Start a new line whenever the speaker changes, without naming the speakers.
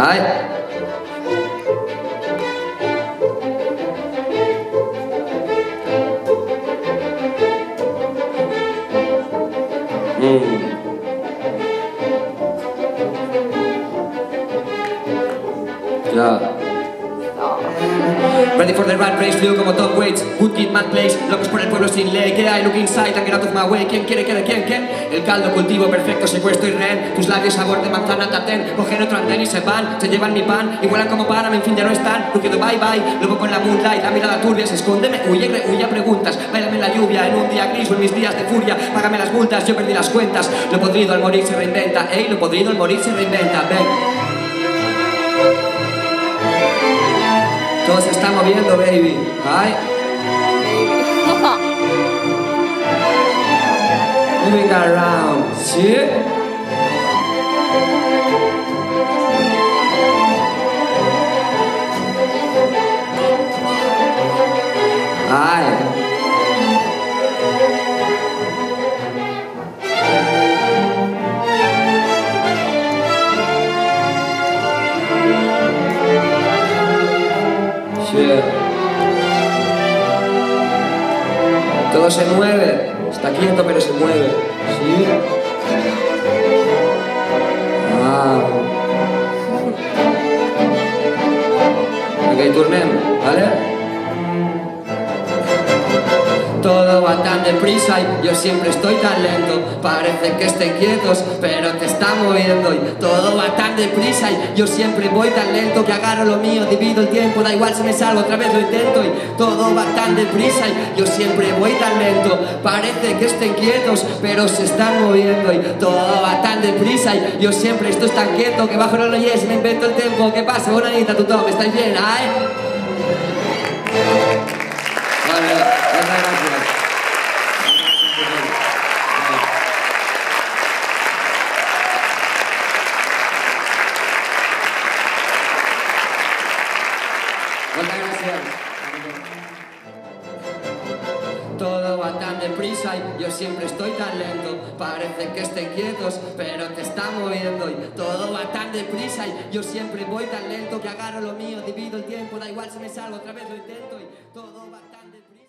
Ay. Ya. Ready for the rat race, lío como Tom Waits. Good kid, mad place, locos por el pueblo sin ley. ¿Qué hay? Look inside and get out of my way. ¿Quién quiere? ¿Quién? El caldo, cultivo, perfecto, secuestro y rehén. Tus labios sabor de manzana, tatén. Cogen otro andén y se van, se llevan mi pan y vuelan como para, en fin, ya no están. Rugido bye bye, luego con la moonlight. La mirada turbia se esconde, me huye a preguntas. Báilame en la lluvia, en un día gris o en mis días de furia. Págame las multas, yo perdí las cuentas. Lo podrido al morir se reinventa. Ey, lo podrido al morir se reinventa. Ven. Todo se está moviendo, baby. Ay. Moving around. ¿Sí? Ay. Todo se mueve, está quieto pero se mueve. ¿Sí? Ah. Ok, turnem, ¿vale? Todo va tan deprisa y yo siempre estoy tan lento. Parece que estén quietos, pero te está moviendo. Y todo va tan deprisa y yo siempre voy tan lento que agarro lo mío, divido el tiempo, da igual si me salgo, otra vez lo intento. Y todo va tan deprisa y yo siempre voy tan lento. Parece que estén quietos, pero se están moviendo. Y todo va tan deprisa y yo siempre estoy tan quieto que bajo los yes, me invento el tiempo. ¿Qué pasa? Bonanita, tú todo, ¿estáis bien? ¿Ay? Vale, muchas gracias. Muchas gracias. Todo va tan deprisa y yo siempre estoy tan lento. Parece que estén quietos, pero te está moviendo. Y todo va tan deprisa y yo siempre voy tan lento que agarro lo mío, divido el tiempo, da igual si me salgo, otra vez lo intento. Y todo va tan deprisa.